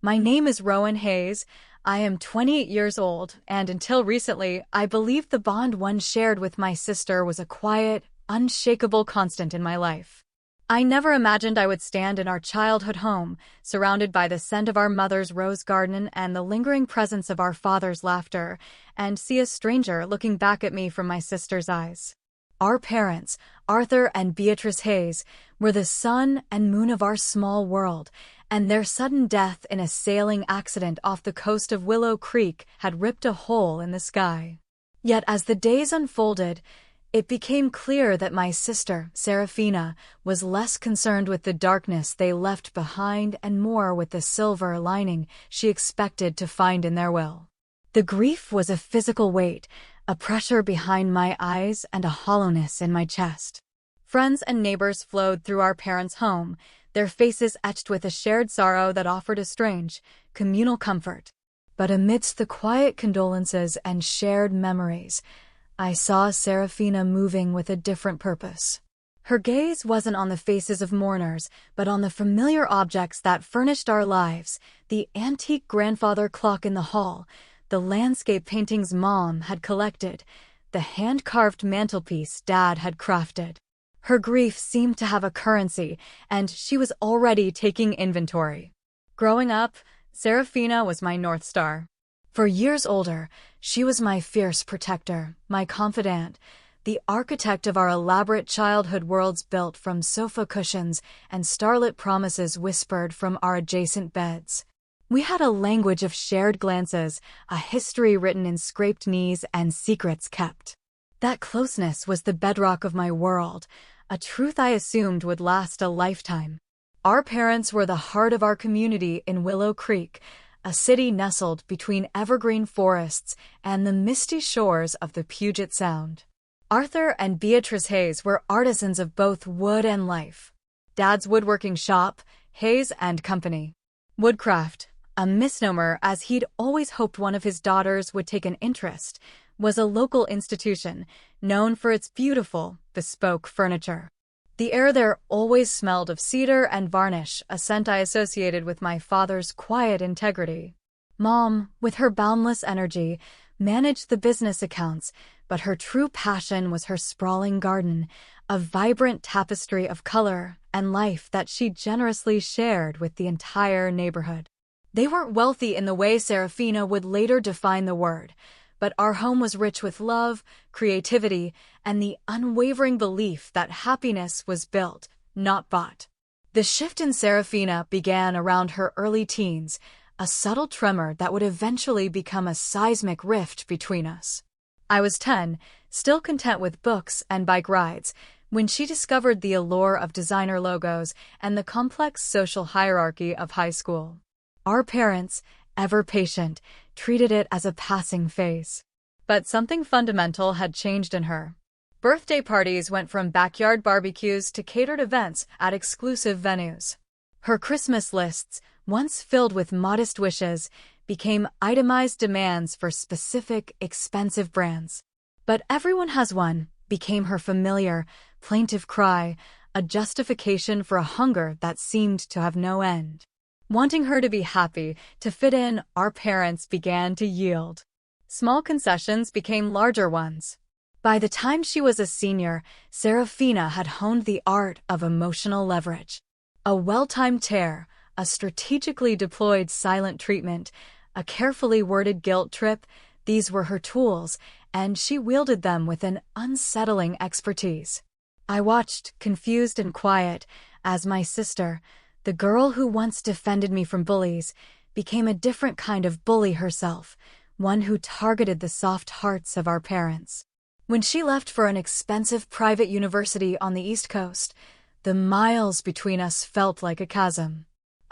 My name is Rowan Hayes. I am 28 years old, and until recently, I believed the bond one shared with my sister was a quiet, unshakable constant in my life. I never imagined I would stand in our childhood home, surrounded by the scent of our mother's rose garden and the lingering presence of our father's laughter, and see a stranger looking back at me from my sister's eyes. Our parents, Arthur and Beatrice Hayes, were the sun and moon of our small world, and their sudden death in a sailing accident off the coast of Willow Creek had ripped a hole in the sky. Yet as the days unfolded, it became clear that my sister, Serafina, was less concerned with the darkness they left behind and more with the silver lining she expected to find in their will. The grief was a physical weight, a pressure behind my eyes and a hollowness in my chest. Friends and neighbors flowed through our parents' home, their faces etched with a shared sorrow that offered a strange, communal comfort. But amidst the quiet condolences and shared memories, I saw Serafina moving with a different purpose. Her gaze wasn't on the faces of mourners, but on the familiar objects that furnished our lives: the antique grandfather clock in the hall, the landscape paintings Mom had collected, the hand-carved mantelpiece Dad had crafted. Her grief seemed to have a currency, and she was already taking inventory. Growing up, Serafina was my North Star. For years older, she was my fierce protector, my confidant, the architect of our elaborate childhood worlds built from sofa cushions and starlit promises whispered from our adjacent beds. We had a language of shared glances, a history written in scraped knees, and secrets kept. That closeness was the bedrock of my world, a truth I assumed would last a lifetime. Our parents were the heart of our community in Willow Creek, a city nestled between evergreen forests and the misty shores of the Puget Sound. Arthur and Beatrice Hayes were artisans of both wood and life. Dad's woodworking shop, Hayes and Company. Woodcraft, a misnomer as he'd always hoped one of his daughters would take an interest, was a local institution known for its beautiful, bespoke furniture. The air there always smelled of cedar and varnish, a scent I associated with my father's quiet integrity. Mom, with her boundless energy, managed the business accounts, but her true passion was her sprawling garden, a vibrant tapestry of color and life that she generously shared with the entire neighborhood. They weren't wealthy in the way Serafina would later define the word, but our home was rich with love, creativity, and the unwavering belief that happiness was built, not bought. The shift in Serafina began around her early teens, a subtle tremor that would eventually become a seismic rift between us. I was 10, still content with books and bike rides, when she discovered the allure of designer logos and the complex social hierarchy of high school. Our parents, ever patient, treated it as a passing phase. But something fundamental had changed in her. Birthday parties went from backyard barbecues to catered events at exclusive venues. Her Christmas lists, once filled with modest wishes, became itemized demands for specific, expensive brands. But everyone has one became her familiar, plaintive cry, a justification for a hunger that seemed to have no end. Wanting her to be happy, to fit in, our parents began to yield. Small concessions became larger ones. By the time she was a senior, Serafina had honed the art of emotional leverage. A well-timed tear, a strategically deployed silent treatment, a carefully worded guilt trip, these were her tools, and she wielded them with an unsettling expertise. I watched, confused and quiet, as my sister, the girl who once defended me from bullies, became a different kind of bully herself, one who targeted the soft hearts of our parents. When she left for an expensive private university on the East Coast, the miles between us felt like a chasm.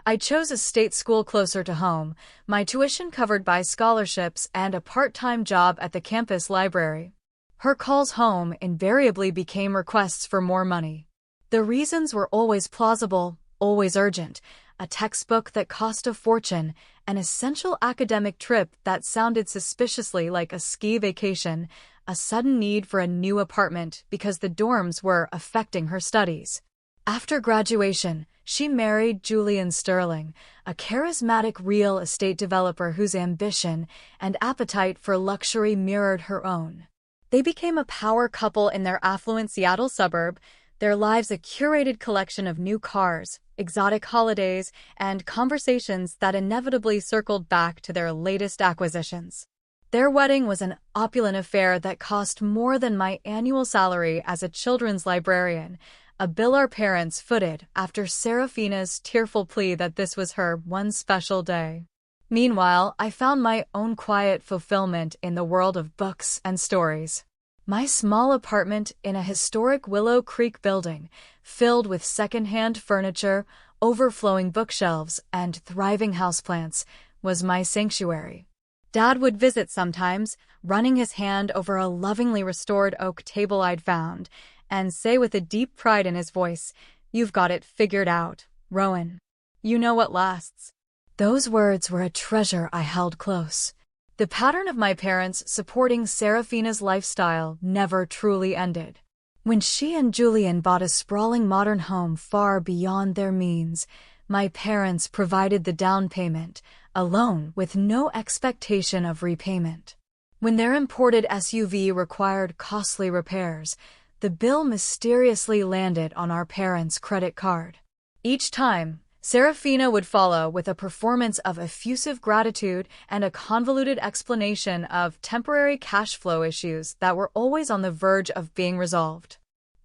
I chose a state school closer to home, my tuition covered by scholarships and a part-time job at the campus library. Her calls home invariably became requests for more money. The reasons were always plausible, always urgent: a textbook that cost a fortune, an essential academic trip that sounded suspiciously like a ski vacation, a sudden need for a new apartment because the dorms were affecting her studies. After graduation, She married Julian Sterling, a charismatic real estate developer whose ambition and appetite for luxury mirrored her own. They became a power couple in their affluent Seattle suburb, their lives a curated collection of new cars, exotic holidays, and conversations that inevitably circled back to their latest acquisitions. Their wedding was an opulent affair that cost more than my annual salary as a children's librarian, a bill our parents footed after Serafina's tearful plea that this was her one special day. Meanwhile, I found my own quiet fulfillment in the world of books and stories. My small apartment in a historic Willow Creek building, filled with secondhand furniture, overflowing bookshelves, and thriving houseplants, was my sanctuary. Dad would visit sometimes, running his hand over a lovingly restored oak table I'd found, and say with a deep pride in his voice, "You've got it figured out, Rowan. You know what lasts." Those words were a treasure I held close. The pattern of my parents supporting Serafina's lifestyle never truly ended. When she and Julian bought a sprawling modern home far beyond their means, my parents provided the down payment, a loan with no expectation of repayment. When their imported SUV required costly repairs, the bill mysteriously landed on our parents' credit card. Each time, Serafina would follow with a performance of effusive gratitude and a convoluted explanation of temporary cash flow issues that were always on the verge of being resolved.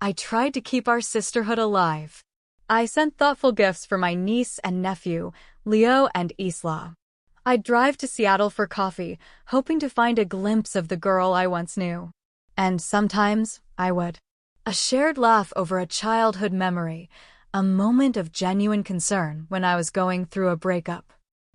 I tried to keep our sisterhood alive. I sent thoughtful gifts for my niece and nephew, Leo and Isla. I'd drive to Seattle for coffee, hoping to find a glimpse of the girl I once knew. And sometimes I would. A shared laugh over a childhood memory, a moment of genuine concern when I was going through a breakup.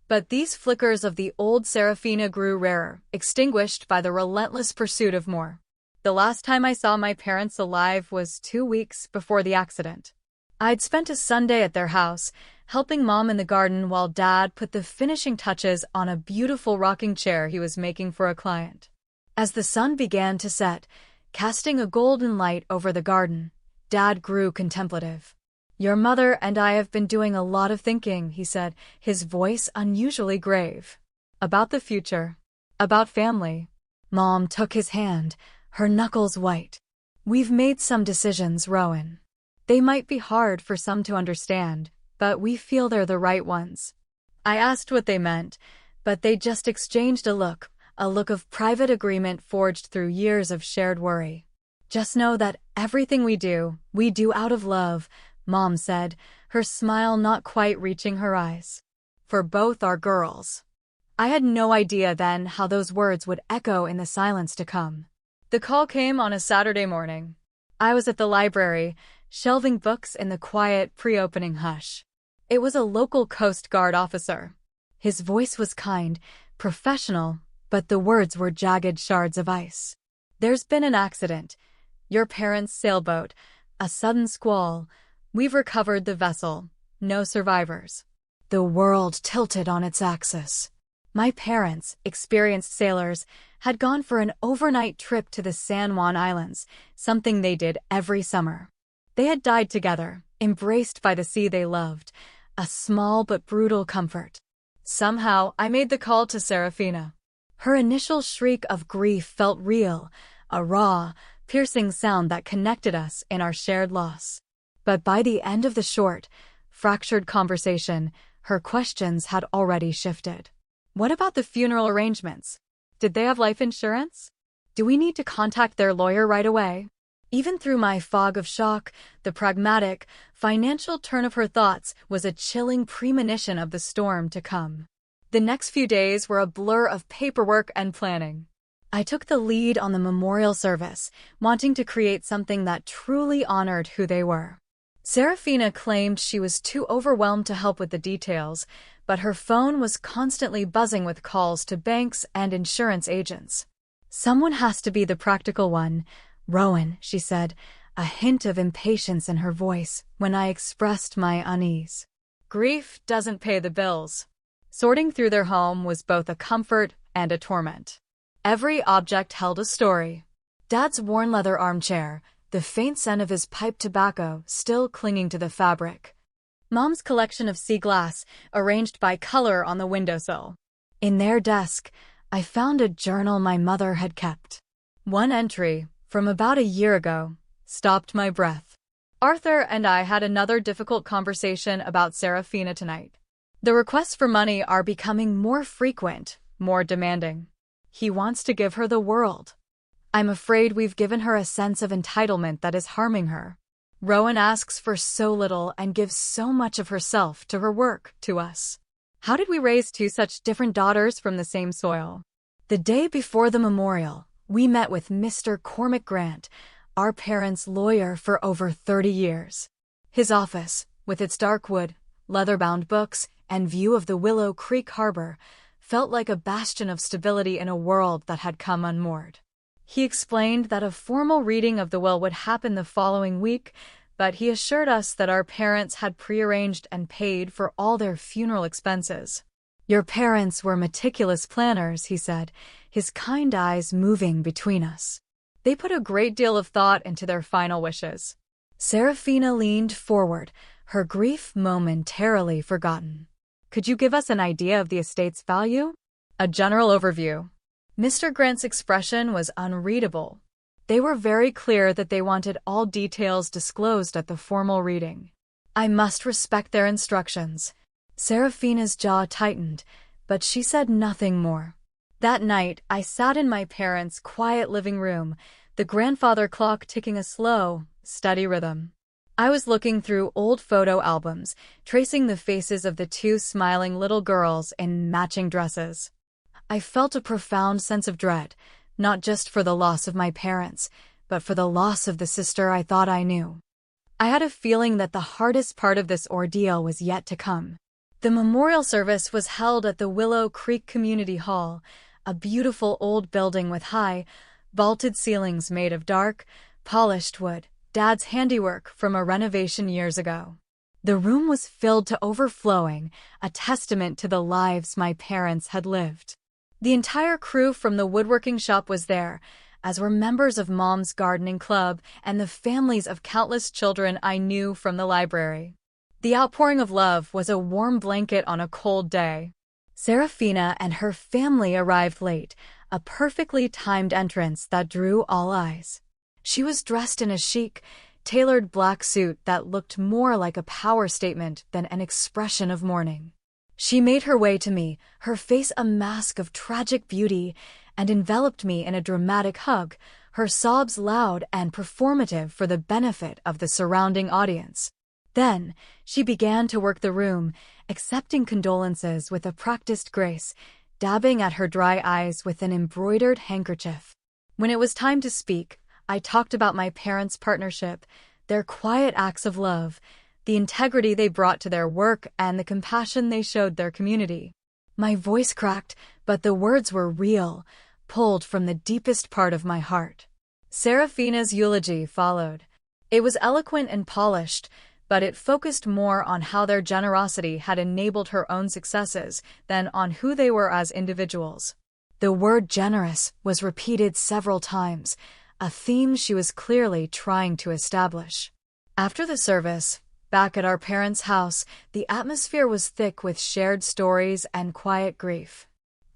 But these flickers of the old Serafina grew rarer, extinguished by the relentless pursuit of more. The last time I saw my parents alive was 2 weeks before the accident. I'd spent a Sunday at their house, helping Mom in the garden while Dad put the finishing touches on a beautiful rocking chair he was making for a client. As the sun began to set, casting a golden light over the garden, Dad grew contemplative. "Your mother and I have been doing a lot of thinking," he said, his voice unusually grave. "About the future. About family." Mom took his hand, her knuckles white. "We've made some decisions, Rowan. They might be hard for some to understand, but we feel they're the right ones." I asked what they meant, but they just exchanged a look of private agreement forged through years of shared worry. "Just know that everything we do out of love," Mom said, her smile not quite reaching her eyes. "For both our girls." I had no idea then how those words would echo in the silence to come. The call came on a Saturday morning. I was at the library, shelving books in the quiet pre-opening hush. It was a local Coast Guard officer. His voice was kind, professional, but the words were jagged shards of ice. "There's been an accident. Your parents' sailboat. A sudden squall. We've recovered the vessel. No survivors." The world tilted on its axis. My parents, experienced sailors, had gone for an overnight trip to the San Juan Islands, something they did every summer. They had died together, embraced by the sea they loved, a small but brutal comfort. Somehow, I made the call to Serafina. Her initial shriek of grief felt real, a raw, piercing sound that connected us in our shared loss. But by the end of the short, fractured conversation, her questions had already shifted. "What about the funeral arrangements? Did they have life insurance? Do we need to contact their lawyer right away?" Even through my fog of shock, the pragmatic, financial turn of her thoughts was a chilling premonition of the storm to come. The next few days were a blur of paperwork and planning. I took the lead on the memorial service, wanting to create something that truly honored who they were. Serafina claimed she was too overwhelmed to help with the details, but her phone was constantly buzzing with calls to banks and insurance agents. "Someone has to be the practical one, Rowan," she said, a hint of impatience in her voice when I expressed my unease. Grief doesn't pay the bills. Sorting through their home was both a comfort and a torment. Every object held a story. Dad's worn leather armchair, the faint scent of his pipe tobacco still clinging to the fabric. Mom's collection of sea glass, arranged by color on the windowsill. In their desk, I found a journal my mother had kept. One entry, from about a year ago, stopped my breath. Arthur and I had another difficult conversation about Serafina tonight. The requests for money are becoming more frequent, more demanding. He wants to give her the world. I'm afraid we've given her a sense of entitlement that is harming her. Rowan asks for so little and gives so much of herself to her work, to us. How did we raise two such different daughters from the same soil? The day before the memorial, we met with Mr. Cormac Grant, our parents' lawyer for over 30 years. His office, with its dark wood, leather-bound books, and view of the Willow Creek harbor, felt like a bastion of stability in a world that had come unmoored. He explained that a formal reading of the will would happen the following week, but he assured us that our parents had prearranged and paid for all their funeral expenses. Your parents were meticulous planners, he said, his kind eyes moving between us. They put a great deal of thought into their final wishes. Serafina leaned forward, her grief momentarily forgotten. Could you give us an idea of the estate's value? A general overview. Mr. Grant's expression was unreadable. They were very clear that they wanted all details disclosed at the formal reading. I must respect their instructions. Serafina's jaw tightened, but she said nothing more. That night, I sat in my parents' quiet living room, the grandfather clock ticking a slow, steady rhythm. I was looking through old photo albums, tracing the faces of the two smiling little girls in matching dresses. I felt a profound sense of dread, not just for the loss of my parents, but for the loss of the sister I thought I knew. I had a feeling that the hardest part of this ordeal was yet to come. The memorial service was held at the Willow Creek Community Hall, a beautiful old building with high, vaulted ceilings made of dark, polished wood, Dad's handiwork from a renovation years ago. The room was filled to overflowing, a testament to the lives my parents had lived. The entire crew from the woodworking shop was there, as were members of Mom's gardening club and the families of countless children I knew from the library. The outpouring of love was a warm blanket on a cold day. Serafina and her family arrived late, a perfectly timed entrance that drew all eyes. She was dressed in a chic, tailored black suit that looked more like a power statement than an expression of mourning. She made her way to me, her face a mask of tragic beauty, and enveloped me in a dramatic hug, her sobs loud and performative for the benefit of the surrounding audience. Then, she began to work the room, accepting condolences with a practiced grace, dabbing at her dry eyes with an embroidered handkerchief. When it was time to speak, I talked about my parents' partnership, their quiet acts of love, the integrity they brought to their work, and the compassion they showed their community. My voice cracked, but the words were real, pulled from the deepest part of my heart. Serafina's eulogy followed. It was eloquent and polished, but it focused more on how their generosity had enabled her own successes than on who they were as individuals. The word generous was repeated several times, a theme she was clearly trying to establish. After the service, back at our parents' house, the atmosphere was thick with shared stories and quiet grief.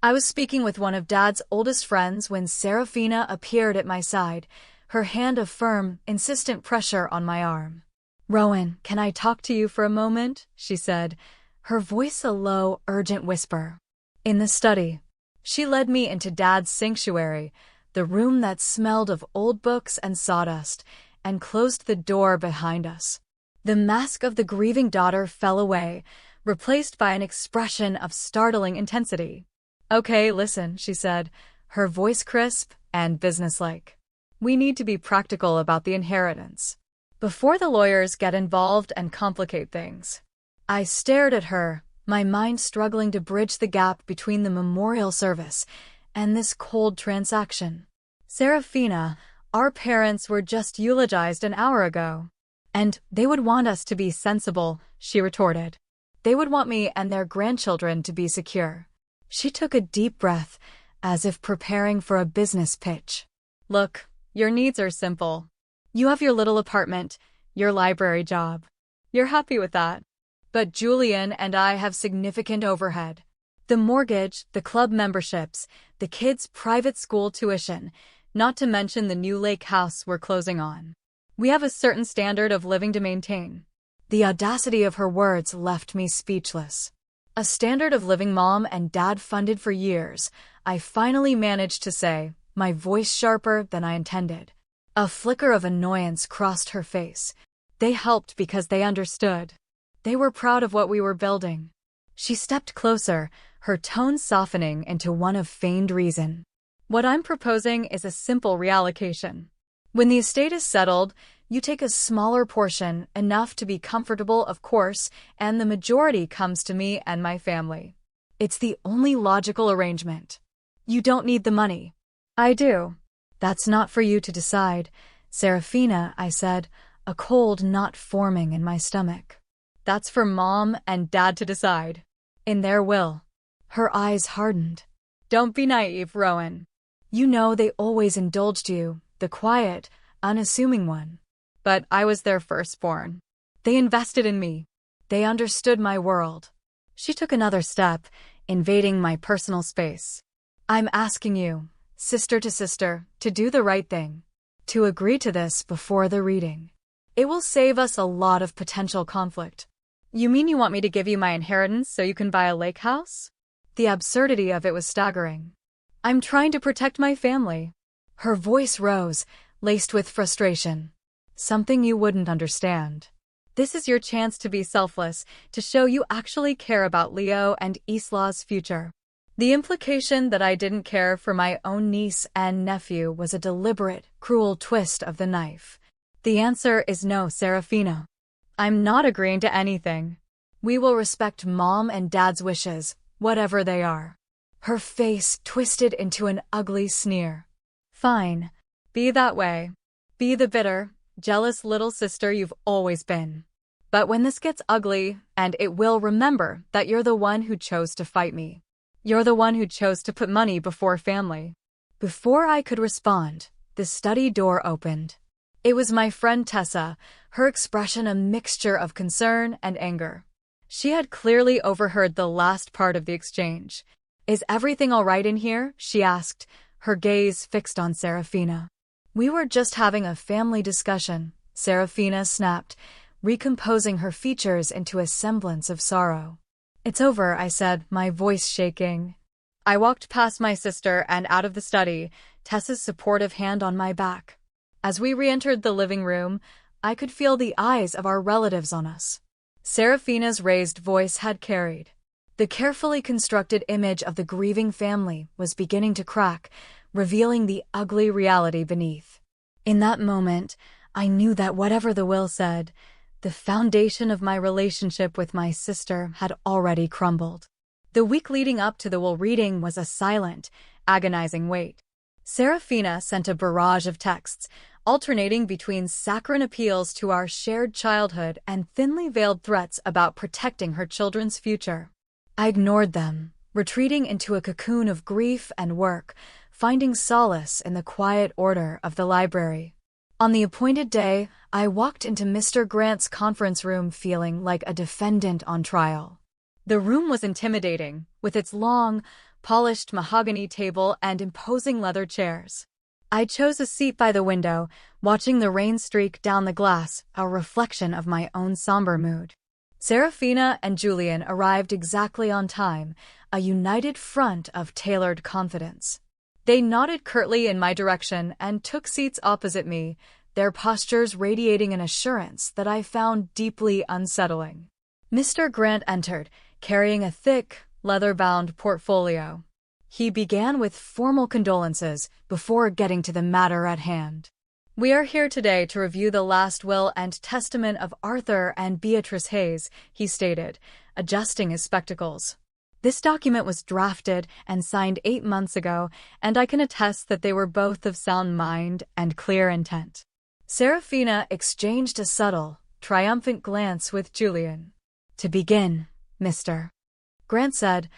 I was speaking with one of Dad's oldest friends when Serafina appeared at my side, her hand a firm, insistent pressure on my arm. "Rowan, can I talk to you for a moment?" she said, her voice a low, urgent whisper. In the study, she led me into Dad's sanctuary, the room that smelled of old books and sawdust, and closed the door behind us. The mask of the grieving daughter fell away, replaced by an expression of startling intensity. "Okay, listen," she said, her voice crisp and businesslike. "We need to be practical about the inheritance, before the lawyers get involved and complicate things." I stared at her, my mind struggling to bridge the gap between the memorial service and this cold transaction. "Serafina, our parents were just eulogized an hour ago. And they would want us to be sensible," she retorted. "They would want me and their grandchildren to be secure." She took a deep breath, as if preparing for a business pitch. "Look, your needs are simple. You have your little apartment, your library job. You're happy with that. but Julian and I have significant overhead. The mortgage, the club memberships, the kids' private school tuition, not to mention the new lake house we're closing on. We have a certain standard of living to maintain." The audacity of her words left me speechless. "A standard of living Mom and Dad funded for years," I finally managed to say, my voice sharper than I intended. A flicker of annoyance crossed her face. "They helped because they understood. They were proud of what we were building." She stepped closer, her tone softening into one of feigned reason. "What I'm proposing is a simple reallocation. When the estate is settled, you take a smaller portion, enough to be comfortable, of course, and the majority comes to me and my family. It's the only logical arrangement. You don't need the money. I do." "That's not for you to decide, Serafina," I said, a cold knot forming in my stomach. "That's for Mom and Dad to decide. In their will." Her eyes hardened. "Don't be naive, Rowan. You know they always indulged you, the quiet, unassuming one. But I was their firstborn. They invested in me. They understood my world." She took another step, invading my personal space. "I'm asking you, sister to sister, to do the right thing. To agree to this before the reading. It will save us a lot of potential conflict." "You mean you want me to give you my inheritance so you can buy a lake house?" The absurdity of it was staggering. "I'm trying to protect my family." Her voice rose, laced with frustration. "Something you wouldn't understand. This is your chance to be selfless, to show you actually care about Leo and Isla's future." The implication that I didn't care for my own niece and nephew was a deliberate, cruel twist of the knife. The answer is no, Serafina. I'm not agreeing to anything. We will respect Mom and Dad's wishes, whatever they are. Her face twisted into an ugly sneer. "Fine. Be that way. Be the bitter, jealous little sister you've always been. But when this gets ugly, and it will, remember that you're the one who chose to fight me. You're the one who chose to put money before family." Before I could respond, the study door opened. It was my friend Tessa, her expression a mixture of concern and anger. She had clearly overheard the last part of the exchange. "Is everything all right in here?" she asked, her gaze fixed on Serafina. "We were just having a family discussion," Serafina snapped, recomposing her features into a semblance of sorrow. "It's over," I said, my voice shaking. I walked past my sister and out of the study, Tessa's supportive hand on my back. As we re-entered the living room, I could feel the eyes of our relatives on us. Serafina's raised voice had carried. The carefully constructed image of the grieving family was beginning to crack, revealing the ugly reality beneath. In that moment, I knew that whatever the will said, the foundation of my relationship with my sister had already crumbled. The week leading up to the will reading was a silent, agonizing wait. Serafina sent a barrage of texts, alternating between saccharine appeals to our shared childhood and thinly veiled threats about protecting her children's future. I ignored them, retreating into a cocoon of grief and work, finding solace in the quiet order of the library. On the appointed day, I walked into Mr. Grant's conference room feeling like a defendant on trial. The room was intimidating, with its long, polished mahogany table and imposing leather chairs. I chose a seat by the window, watching the rain streak down the glass, a reflection of my own somber mood. Serafina and Julian arrived exactly on time, a united front of tailored confidence. They nodded curtly in my direction and took seats opposite me, their postures radiating an assurance that I found deeply unsettling. Mr. Grant entered, carrying a thick, leather-bound portfolio. He began with formal condolences before getting to the matter at hand. "We are here today to review the last will and testament of Arthur and Beatrice Hayes," he stated, adjusting his spectacles. "This document was drafted and signed 8 months ago, and I can attest that they were both of sound mind and clear intent." Serafina exchanged a subtle, triumphant glance with Julian. "To begin, Mr. Grant said,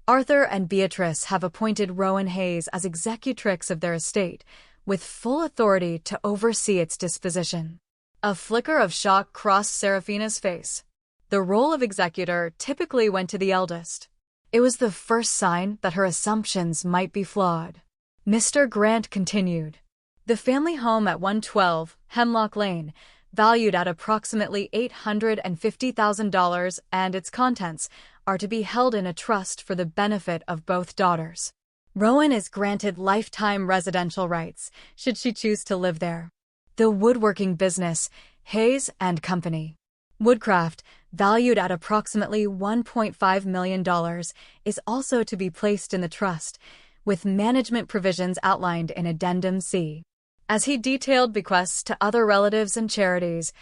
Arthur and Beatrice have appointed Rowan Hayes as executrix of their estate, with full authority to oversee its disposition." A flicker of shock crossed Serafina's face. The role of executor typically went to the eldest. It was the first sign that her assumptions might be flawed. Mr. Grant continued. The family home at 112 Hemlock Lane, valued at approximately $850,000, and its contents are to be held in a trust for the benefit of both daughters. Rowan is granted lifetime residential rights, should she choose to live there. The woodworking business, Hayes and Company, Woodcraft, valued at approximately $1.5 million, is also to be placed in the trust, with management provisions outlined in Addendum C. As he detailed bequests to other relatives and charities,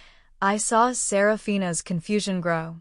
I saw Serafina's confusion grow.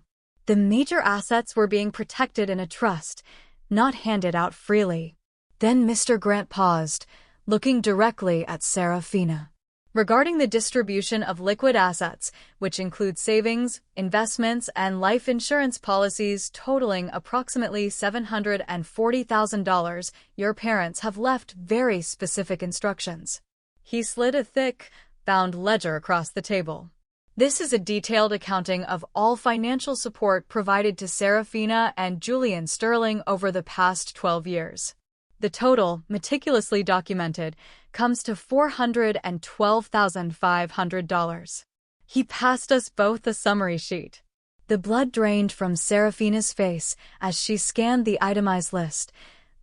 The major assets were being protected in a trust, not handed out freely. Then Mr. Grant paused, looking directly at Serafina. Regarding the distribution of liquid assets, which include savings, investments, and life insurance policies totaling approximately $740,000, your parents have left very specific instructions. He slid a thick, bound ledger across the table. This is a detailed accounting of all financial support provided to Serafina and Julian Sterling over the past 12 years. The total, meticulously documented, comes to $412,500. He passed us both a summary sheet. The blood drained from Serafina's face as she scanned the itemized list: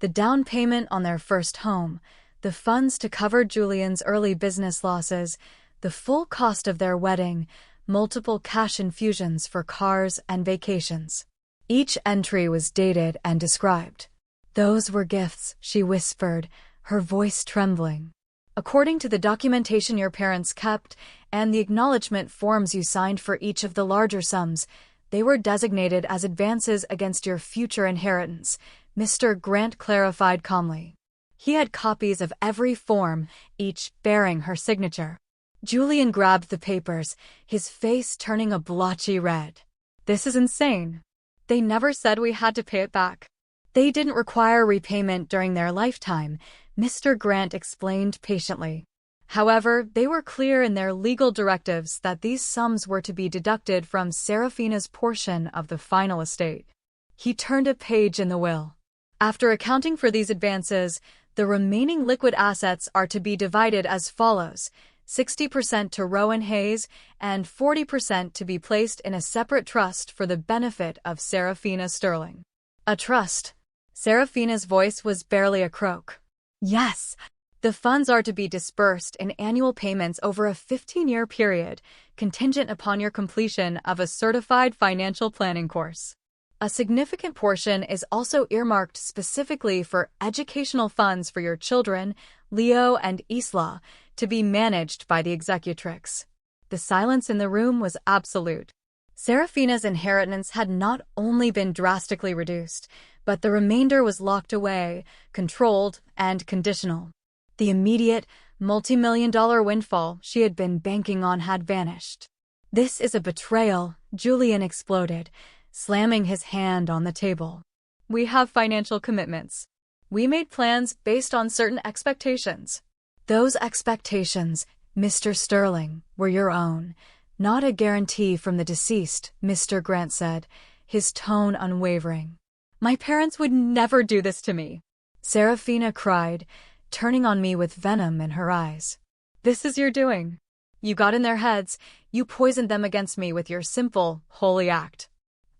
the down payment on their first home, the funds to cover Julian's early business losses, the full cost of their wedding, multiple cash infusions for cars and vacations. Each entry was dated and described. Those were gifts, she whispered, her voice trembling. According to the documentation your parents kept and the acknowledgement forms you signed for each of the larger sums, they were designated as advances against your future inheritance, Mr. Grant clarified calmly. He had copies of every form, each bearing her signature. Julian grabbed the papers, his face turning a blotchy red. This is insane. They never said we had to pay it back. They didn't require repayment during their lifetime, Mr. Grant explained patiently. However, they were clear in their legal directives that these sums were to be deducted from Serafina's portion of the final estate. He turned a page in the will. After accounting for these advances, the remaining liquid assets are to be divided as follows: 60% to Rowan Hayes and 40% to be placed in a separate trust for the benefit of Serafina Sterling. A trust. Serafina's voice was barely a croak. Yes. The funds are to be disbursed in annual payments over a 15-year period, contingent upon your completion of a certified financial planning course. A significant portion is also earmarked specifically for educational funds for your children, Leo and Isla, to be managed by the executrix. The silence in the room was absolute. Serafina's inheritance had not only been drastically reduced, but the remainder was locked away, controlled, and conditional. The immediate, multi-million-dollar windfall she had been banking on had vanished. This is a betrayal, Julian exploded, slamming his hand on the table. We have financial commitments. We made plans based on certain expectations. Those expectations, Mr. Sterling, were your own, not a guarantee from the deceased, Mr. Grant said, his tone unwavering. My parents would never do this to me, Serafina cried, turning on me with venom in her eyes. This is your doing. You got in their heads, you poisoned them against me with your simple, holy act.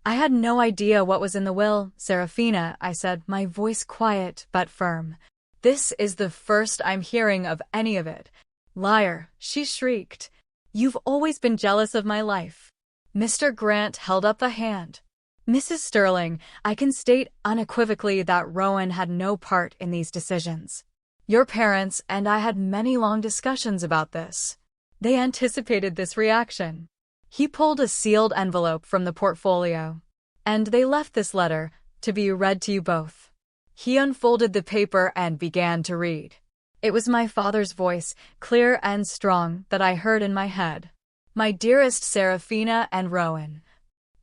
I had no idea what was in the will, Serafina, I said, my voice quiet but firm. This is the first I'm hearing of any of it. Liar, she shrieked. You've always been jealous of my life. Mr. Grant held up a hand. Mrs. Sterling, I can state unequivocally that Rowan had no part in these decisions. Your parents and I had many long discussions about this. They anticipated this reaction. He pulled a sealed envelope from the portfolio. And they left this letter, to be read to you both. He unfolded the paper and began to read. It was my father's voice, clear and strong, that I heard in my head. My dearest Serafina and Rowan,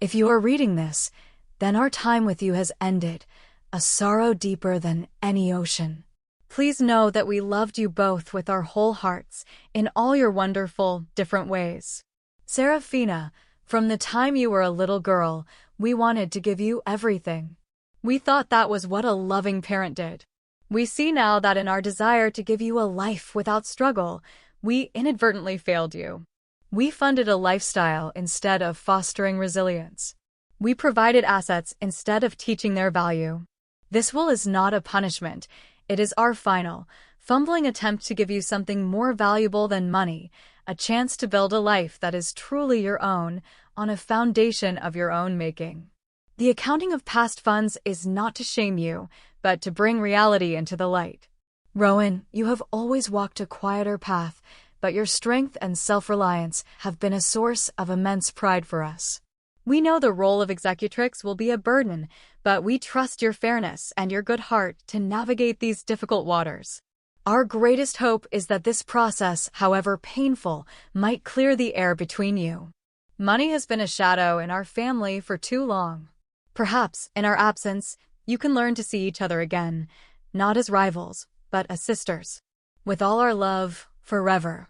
if you are reading this, then our time with you has ended, a sorrow deeper than any ocean. Please know that we loved you both with our whole hearts, in all your wonderful, different ways. Serafina, From the time you were a little girl, we wanted to give you everything. We thought that was what a loving parent did. We see now that in our desire to give you a life without struggle, we inadvertently failed you. We funded a lifestyle instead of fostering resilience. We provided assets instead of teaching their value. This will is not a punishment. It is our final, fumbling attempt to give you something more valuable than money, a chance to build a life that is truly your own, on a foundation of your own making. The accounting of past funds is not to shame you, but to bring reality into the light. Rowan, you have always walked a quieter path, but your strength and self-reliance have been a source of immense pride for us. We know the role of executrix will be a burden, but we trust your fairness and your good heart to navigate these difficult waters. Our greatest hope is that this process, however painful, might clear the air between you. Money has been a shadow in our family for too long. Perhaps, in our absence, you can learn to see each other again, not as rivals, but as sisters. With all our love, forever.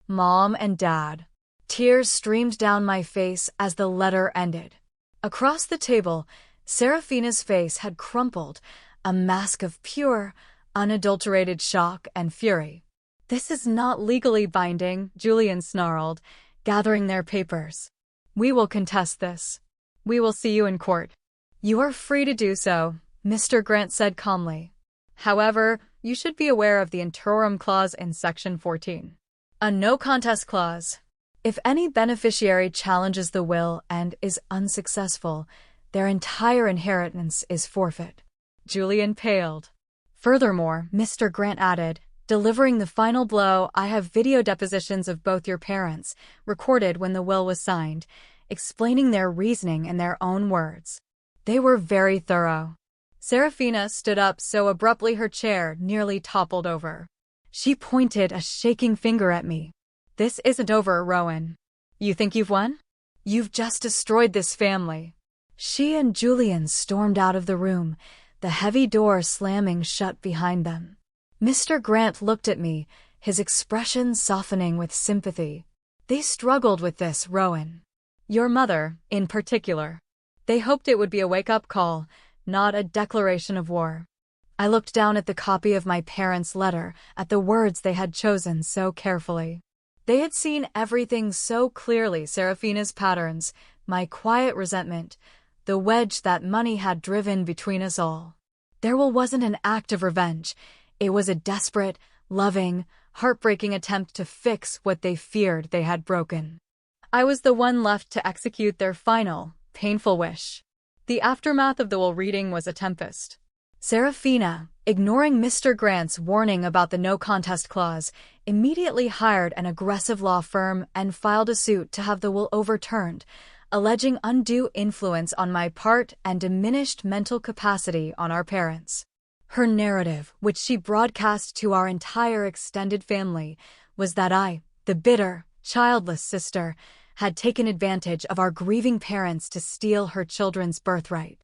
Mom and Dad. Tears streamed down my face as the letter ended. Across the table, Seraphina's face had crumpled, a mask of pure, unadulterated shock and fury. "This is not legally binding," Julian snarled, gathering their papers. "We will contest this. We will see you in court." "You are free to do so," Mr. Grant said calmly. "However, you should be aware of the interim clause in Section 14. A no-contest clause. If any beneficiary challenges the will and is unsuccessful, their entire inheritance is forfeit." Julian paled. "Furthermore," Mr. Grant added, delivering the final blow, "I have video depositions of both your parents, recorded when the will was signed, explaining their reasoning in their own words. They were very thorough." Seraphina stood up so abruptly her chair nearly toppled over. She pointed a shaking finger at me. "This isn't over, Rowan. You think you've won? You've just destroyed this family." She and Julian stormed out of the room, the heavy door slamming shut behind them. Mr. Grant looked at me, his expression softening with sympathy. "They struggled with this, Rowan. Your mother, in particular. They hoped it would be a wake-up call, not a declaration of war." I looked down at the copy of my parents' letter, at the words they had chosen so carefully. They had seen everything so clearly, Seraphina's patterns, my quiet resentment, the wedge that money had driven between us all. Their will wasn't an act of revenge. It was a desperate, loving, heartbreaking attempt to fix what they feared they had broken. I was the one left to execute their final, painful wish. The aftermath of the will reading was a tempest. Seraphina, ignoring Mr. Grant's warning about the no-contest clause, immediately hired an aggressive law firm and filed a suit to have the will overturned, alleging undue influence on my part and diminished mental capacity on our parents. Her narrative, which she broadcast to our entire extended family, was that I, the bitter, childless sister, had taken advantage of our grieving parents to steal her children's birthright.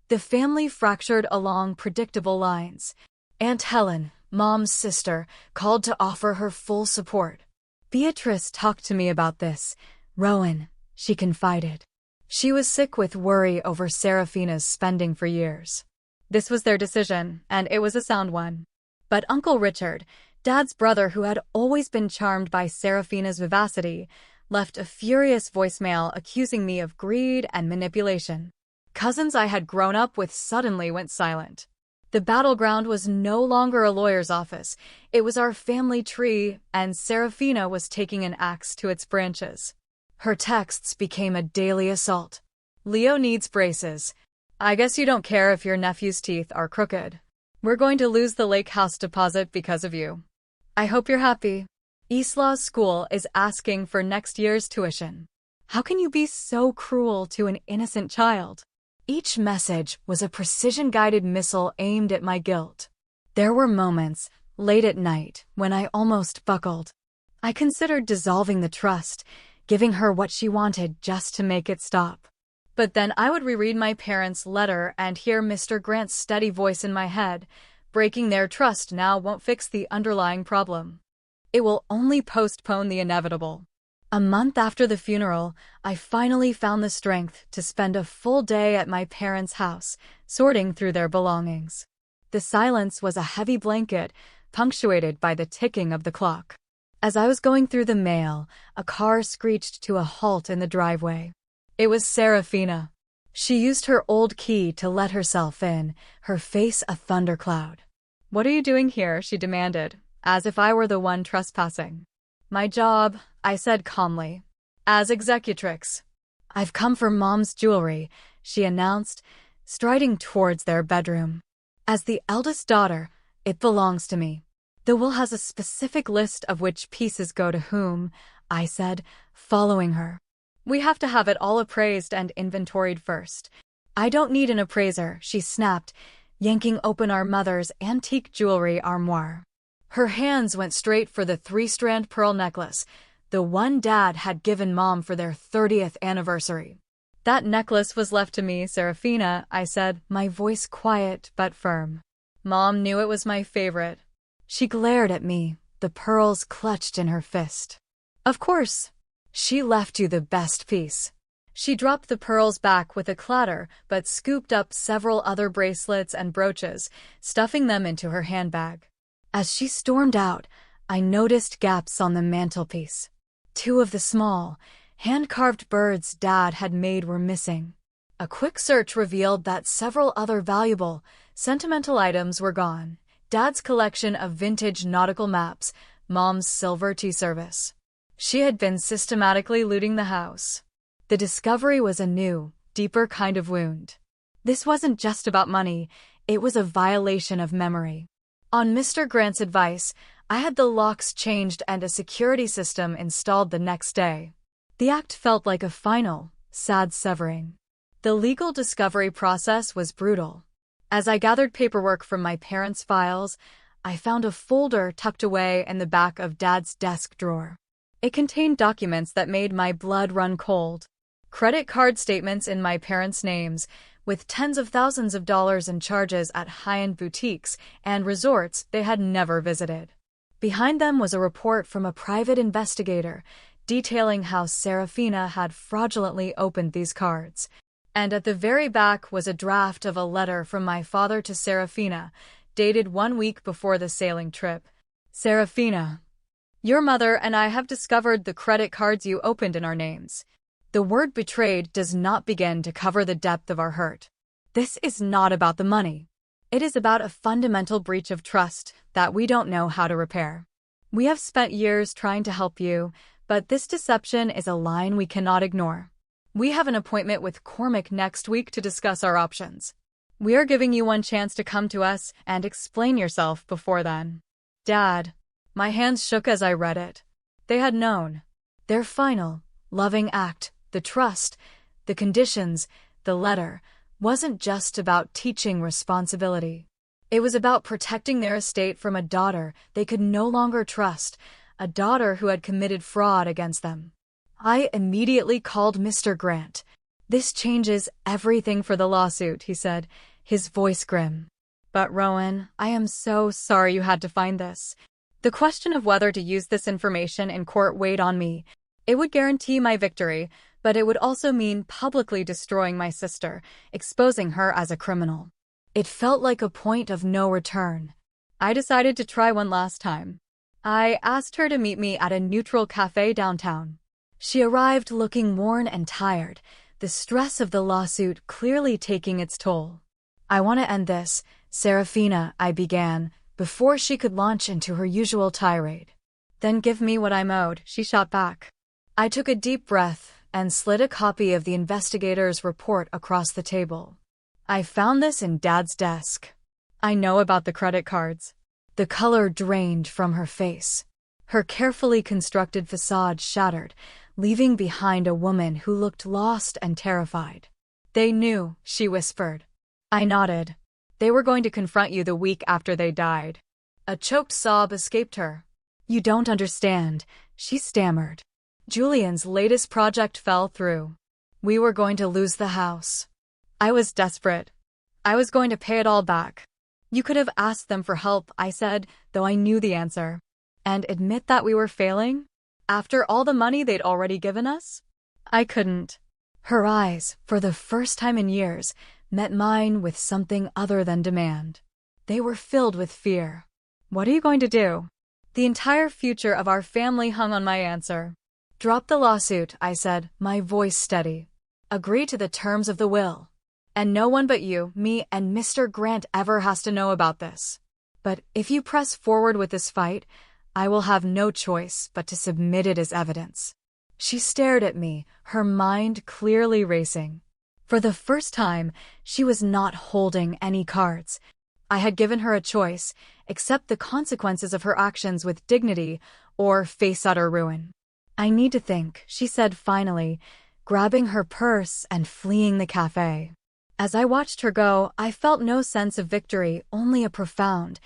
The family fractured along predictable lines. Aunt Helen, Mom's sister, called to offer her full support. "Beatrice talked to me about this, Rowan," she confided. She was sick with worry over Seraphina's spending for years. This was their decision, and it was a sound one. But Uncle Richard, Dad's brother who had always been charmed by Seraphina's vivacity, left a furious voicemail accusing me of greed and manipulation. Cousins I had grown up with suddenly went silent. The battleground was no longer a lawyer's office. It was our family tree, and Seraphina was taking an axe to its branches. Her texts became a daily assault. "Leo needs braces. I guess you don't care if your nephew's teeth are crooked. We're going to lose the lake house deposit because of you. I hope you're happy. Eastlaw School is asking for next year's tuition. How can you be so cruel to an innocent child?" Each message was a precision-guided missile aimed at my guilt. There were moments, late at night, when I almost buckled. I considered dissolving the trust, giving her what she wanted just to make it stop. But then I would reread my parents' letter and hear Mr. Grant's steady voice in my head. "Breaking their trust now won't fix the underlying problem. It will only postpone the inevitable." A month after the funeral, I finally found the strength to spend a full day at my parents' house, sorting through their belongings. The silence was a heavy blanket, punctuated by the ticking of the clock. As I was going through the mail, a car screeched to a halt in the driveway. It was Serafina. She used her old key to let herself in, her face a thundercloud. "What are you doing here?" she demanded, as if I were the one trespassing. "My job," I said calmly. "As executrix." "I've come for Mom's jewelry," she announced, striding towards their bedroom. "As the eldest daughter, it belongs to me." "The will has a specific list of which pieces go to whom," I said, following her. "We have to have it all appraised and inventoried first." "I don't need an appraiser," she snapped, yanking open our mother's antique jewelry armoire. Her hands went straight for the 3-strand pearl necklace, the one Dad had given Mom for their 30th anniversary. "That necklace was left to me, Serafina," I said, my voice quiet but firm. "Mom knew it was my favorite." She glared at me, the pearls clutched in her fist. "Of course. She left you the best piece." She dropped the pearls back with a clatter but scooped up several other bracelets and brooches, stuffing them into her handbag. As she stormed out, I noticed gaps on the mantelpiece. 2 of the small, hand-carved birds Dad had made were missing. A quick search revealed that several other valuable, sentimental items were gone. Dad's collection of vintage nautical maps, Mom's silver tea service. She had been systematically looting the house. The discovery was a new, deeper kind of wound. This wasn't just about money, it was a violation of memory. On Mr. Grant's advice, I had the locks changed and a security system installed the next day. The act felt like a final, sad severing. The legal discovery process was brutal. As I gathered paperwork from my parents' files, I found a folder tucked away in the back of Dad's desk drawer. It contained documents that made my blood run cold. Credit card statements in my parents' names, with tens of thousands of dollars in charges at high-end boutiques and resorts they had never visited. Behind them was a report from a private investigator detailing how Serafina had fraudulently opened these cards. And at the very back was a draft of a letter from my father to Serafina, dated 1 week before the sailing trip. "Serafina, your mother and I have discovered the credit cards you opened in our names. The word betrayed does not begin to cover the depth of our hurt. This is not about the money. It is about a fundamental breach of trust that we don't know how to repair. We have spent years trying to help you, but this deception is a line we cannot ignore. We have an appointment with Cormac next week to discuss our options. We are giving you one chance to come to us and explain yourself before then." "Dad." My hands shook as I read it. They had known. Their final, loving act, the trust, the conditions, the letter, wasn't just about teaching responsibility. It was about protecting their estate from a daughter they could no longer trust, a daughter who had committed fraud against them. I immediately called Mr. Grant. "This changes everything for the lawsuit," he said, his voice grim. "But Rowan, I am so sorry you had to find this. The question of whether to use this information in court weighed on me. It would guarantee my victory, but it would also mean publicly destroying my sister, exposing her as a criminal. It felt like a point of no return. I decided to try one last time. I asked her to meet me at a neutral cafe downtown. She arrived looking worn and tired, the stress of the lawsuit clearly taking its toll. "I want to end this, Serafina," I began, before she could launch into her usual tirade. "Then give me what I'm owed," she shot back. I took a deep breath and slid a copy of the investigator's report across the table. "I found this in Dad's desk. I know about the credit cards." The color drained from her face. Her carefully constructed facade shattered, leaving behind a woman who looked lost and terrified. "They knew," she whispered. I nodded. "They were going to confront you the week after they died." A choked sob escaped her. "You don't understand," she stammered. "Julian's latest project fell through. We were going to lose the house. I was desperate. I was going to pay it all back." "You could have asked them for help," I said, though I knew the answer. "And admit that we were failing?" After all the money they'd already given us? I couldn't. Her eyes, for the first time in years, met mine with something other than demand. They were filled with fear. What are you going to do? The entire future of our family hung on my answer. Drop the lawsuit, I said, my voice steady. Agree to the terms of the will. And no one but you, me, and Mr. Grant ever has to know about this. But if you press forward with this fight, I will have no choice but to submit it as evidence. She stared at me, her mind clearly racing. For the first time, she was not holding any cards. I had given her a choice: accept the consequences of her actions with dignity or face utter ruin. I need to think, she said finally, grabbing her purse and fleeing the cafe. As I watched her go, I felt no sense of victory, only a profound,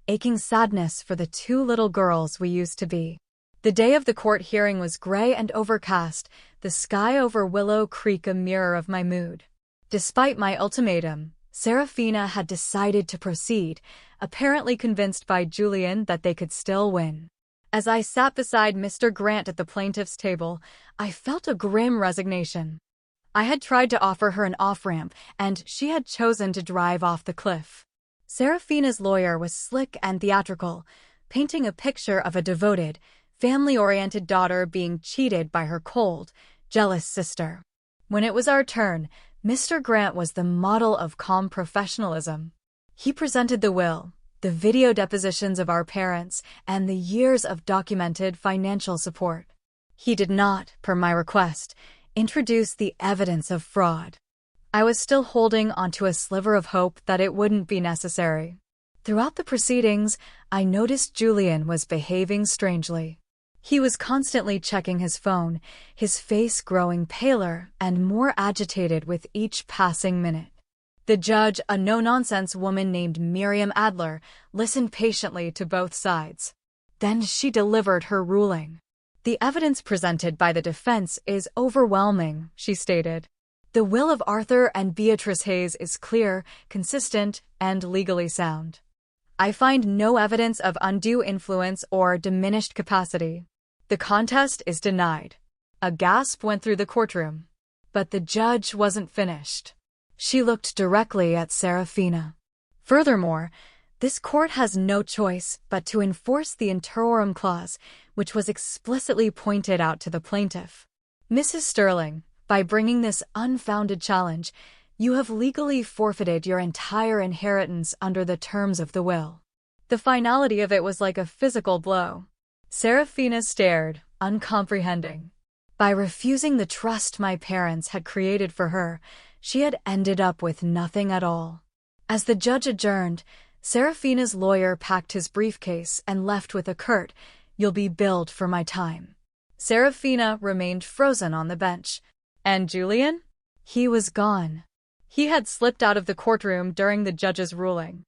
aching sadness for the two little girls we used to be. The day of the court hearing was gray and overcast, the sky over Willow Creek a mirror of my mood. Despite my ultimatum, Serafina had decided to proceed, apparently convinced by Julian that they could still win. As I sat beside Mr. Grant at the plaintiff's table, I felt a grim resignation. I had tried to offer her an off-ramp, and she had chosen to drive off the cliff. Serafina's lawyer was slick and theatrical, painting a picture of a devoted, family-oriented daughter being cheated by her cold, jealous sister. When it was our turn, Mr. Grant was the model of calm professionalism. He presented the will, the video depositions of our parents, and the years of documented financial support. He did not, per my request, introduce the evidence of fraud. I was still holding onto a sliver of hope that it wouldn't be necessary. Throughout the proceedings, I noticed Julian was behaving strangely. He was constantly checking his phone, his face growing paler and more agitated with each passing minute. The judge, a no-nonsense woman named Miriam Adler, listened patiently to both sides. Then she delivered her ruling. The evidence presented by the defense is overwhelming, she stated. The will of Arthur and Beatrice Hayes is clear, consistent, and legally sound. I find no evidence of undue influence or diminished capacity. The contest is denied. A gasp went through the courtroom. But the judge wasn't finished. She looked directly at Serafina. Furthermore, this court has no choice but to enforce the interorum clause, which was explicitly pointed out to the plaintiff. Mrs. Sterling, by bringing this unfounded challenge, you have legally forfeited your entire inheritance under the terms of the will. The finality of it was like a physical blow. Serafina stared, uncomprehending. By refusing the trust my parents had created for her, she had ended up with nothing at all. As the judge adjourned, Serafina's lawyer packed his briefcase and left with a curt, "You'll be billed for my time." Serafina remained frozen on the bench. And Julian? He was gone. He had slipped out of the courtroom during the judge's ruling.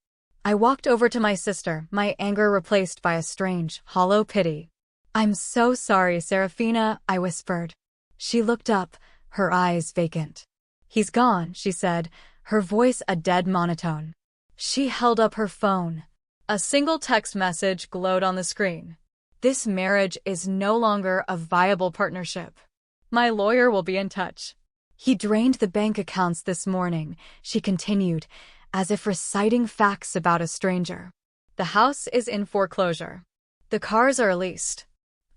I walked over to my sister, my anger replaced by a strange, hollow pity. "I'm so sorry, Serafina," I whispered. She looked up, her eyes vacant. "He's gone," she said, her voice a dead monotone. She held up her phone. A single text message glowed on the screen. "This marriage is no longer a viable partnership. My lawyer will be in touch." "He drained the bank accounts this morning," she continued, as if reciting facts about a stranger. "The house is in foreclosure. The cars are leased.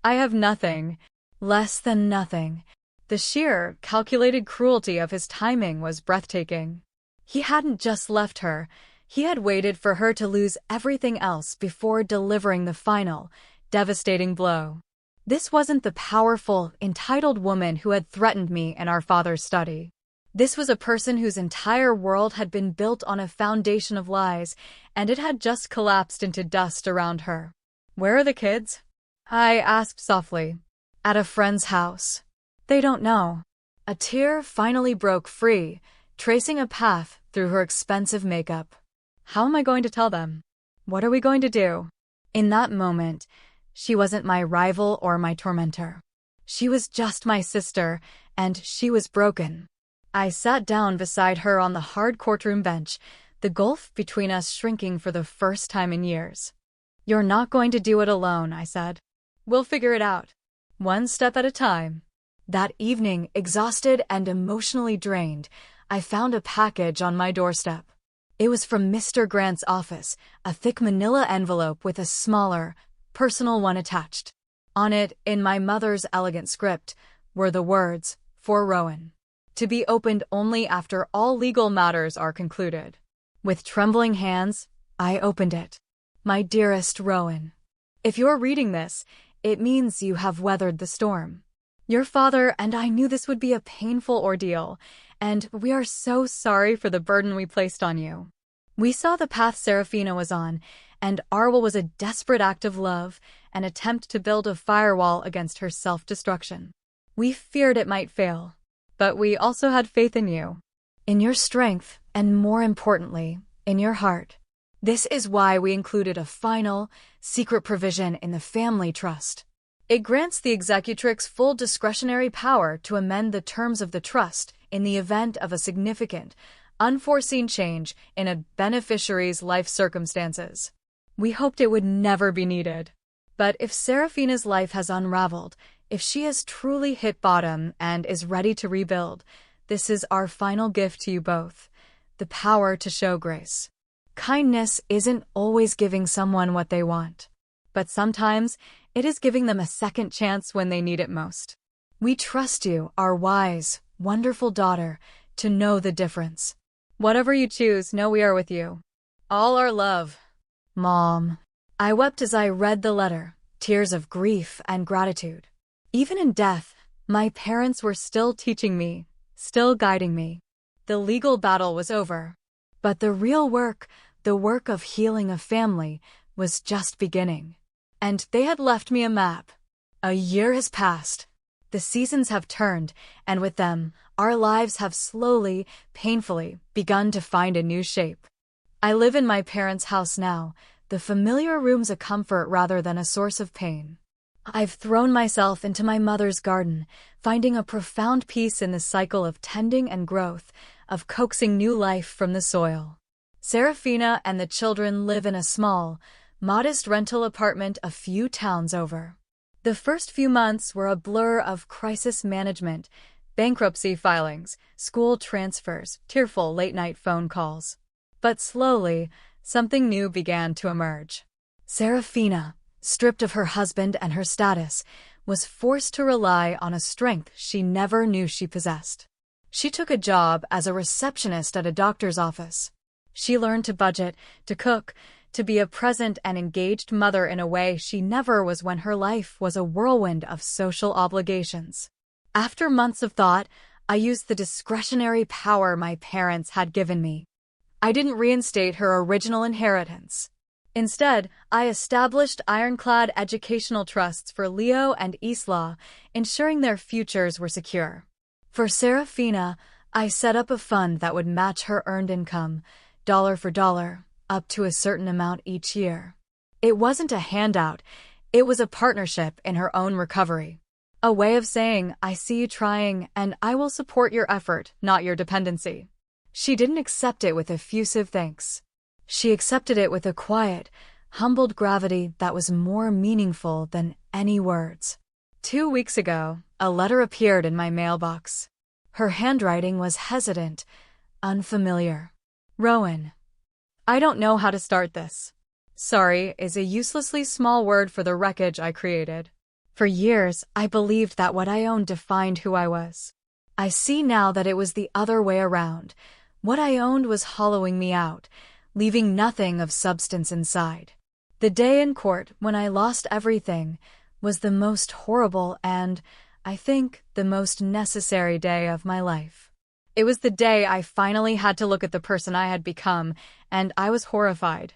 I have nothing. Less than nothing." The sheer, calculated cruelty of his timing was breathtaking. He hadn't just left her. He had waited for her to lose everything else before delivering the final, devastating blow. This wasn't the powerful, entitled woman who had threatened me in our father's study. This was a person whose entire world had been built on a foundation of lies, and it had just collapsed into dust around her. "Where are the kids?" I asked softly. "At a friend's house. They don't know." A tear finally broke free, tracing a path through her expensive makeup. "How am I going to tell them? What are we going to do?" In that moment, she wasn't my rival or my tormentor. She was just my sister, and she was broken. I sat down beside her on the hard courtroom bench, the gulf between us shrinking for the first time in years. "You're not going to do it alone," I said. "We'll figure it out." one step at a time. That evening, exhausted and emotionally drained, I found a package on my doorstep. It was from Mr. Grant's office, a thick manila envelope with a smaller, personal one attached. On it, in my mother's elegant script, were the words, "For Rowan. To be opened only after all legal matters are concluded." With trembling hands, I opened it. My dearest Rowan, if you're reading this, it means you have weathered the storm. Your father and I knew this would be a painful ordeal, and we are so sorry for the burden we placed on you. We saw the path Serafina was on, and Arwell was a desperate act of love, an attempt to build a firewall against her self-destruction. We feared it might fail, but we also had faith in you, in your strength, and more importantly, in your heart. This is why we included a final, secret provision in the family trust. It grants the executrix full discretionary power to amend the terms of the trust in the event of a significant, unforeseen change in a beneficiary's life circumstances. We hoped it would never be needed. But if Serafina's life has unraveled, if she has truly hit bottom and is ready to rebuild, this is our final gift to you both, the power to show grace. Kindness isn't always giving someone what they want, but sometimes it is giving them a second chance when they need it most. We trust you, our wise, wonderful daughter, to know the difference. Whatever you choose, know we are with you. All our love. Mom. I wept as I read the letter, tears of grief and gratitude. Even in death, my parents were still teaching me, still guiding me. The legal battle was over, but the real work, the work of healing a family, was just beginning. And they had left me a map. A year has passed. The seasons have turned, and with them, our lives have slowly, painfully, begun to find a new shape. I live in my parents' house now, the familiar rooms a comfort rather than a source of pain. I've thrown myself into my mother's garden, finding a profound peace in the cycle of tending and growth, of coaxing new life from the soil. Serafina and the children live in a small, modest rental apartment a few towns over. The first few months were a blur of crisis management, bankruptcy filings, school transfers, tearful late-night phone calls. But slowly, something new began to emerge. Serafina, stripped of her husband and her status, was forced to rely on a strength she never knew she possessed. She took a job as a receptionist at a doctor's office. She learned to budget, to cook, to be a present and engaged mother in a way she never was when her life was a whirlwind of social obligations. After months of thought, I used the discretionary power my parents had given me. I didn't reinstate her original inheritance. Instead, I established ironclad educational trusts for Leo and Isla, ensuring their futures were secure. For Serafina, I set up a fund that would match her earned income, dollar for dollar, up to a certain amount each year. It wasn't a handout, it was a partnership in her own recovery. A way of saying, I see you trying, and I will support your effort, not your dependency. She didn't accept it with effusive thanks. She accepted it with a quiet, humbled gravity that was more meaningful than any words. 2 weeks ago, a letter appeared in my mailbox. Her handwriting was hesitant, unfamiliar. Rowan. I don't know how to start this. Sorry is a uselessly small word for the wreckage I created. For years, I believed that what I owned defined who I was. I see now that it was the other way around. What I owned was hollowing me out, leaving nothing of substance inside. The day in court, when I lost everything, was the most horrible and, I think, the most necessary day of my life. It was the day I finally had to look at the person I had become, and I was horrified.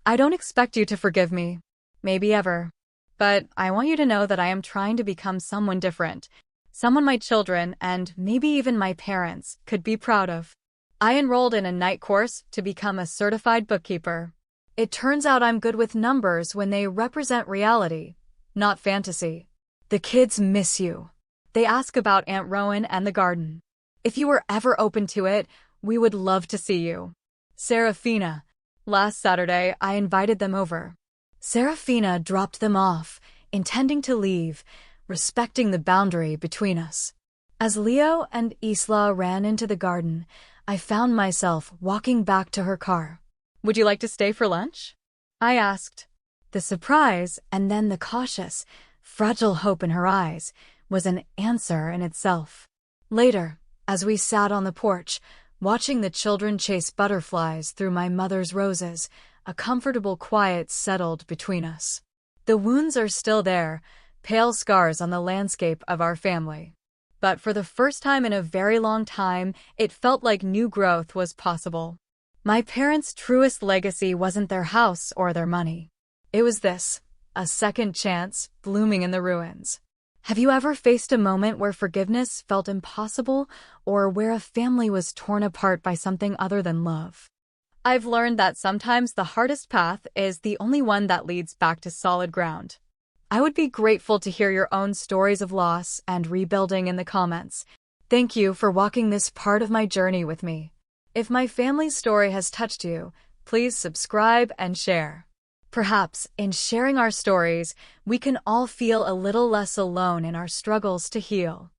I don't expect you to forgive me, maybe ever, but I want you to know that I am trying to become someone different, someone my children, and maybe even my parents, could be proud of. I enrolled in a night course to become a certified bookkeeper. It turns out I'm good with numbers when they represent reality, not fantasy. The kids miss you. They ask about Aunt Rowan and the garden. If you were ever open to it, we would love to see you. Serafina. Last Saturday, I invited them over. Serafina dropped them off, intending to leave, respecting the boundary between us. As Leo and Isla ran into the garden, I found myself walking back to her car. "Would you like to stay for lunch?" I asked. The surprise, and then the cautious, fragile hope in her eyes, was an answer in itself. Later, as we sat on the porch, watching the children chase butterflies through my mother's roses, a comfortable quiet settled between us. The wounds are still there, pale scars on the landscape of our family. But for the first time in a very long time, it felt like new growth was possible. My parents' truest legacy wasn't their house or their money. It was this, a second chance blooming in the ruins. Have you ever faced a moment where forgiveness felt impossible, or where a family was torn apart by something other than love? I've learned that sometimes the hardest path is the only one that leads back to solid ground. I would be grateful to hear your own stories of loss and rebuilding in the comments. Thank you for walking this part of my journey with me. If my family's story has touched you, please subscribe and share. Perhaps, in sharing our stories, we can all feel a little less alone in our struggles to heal.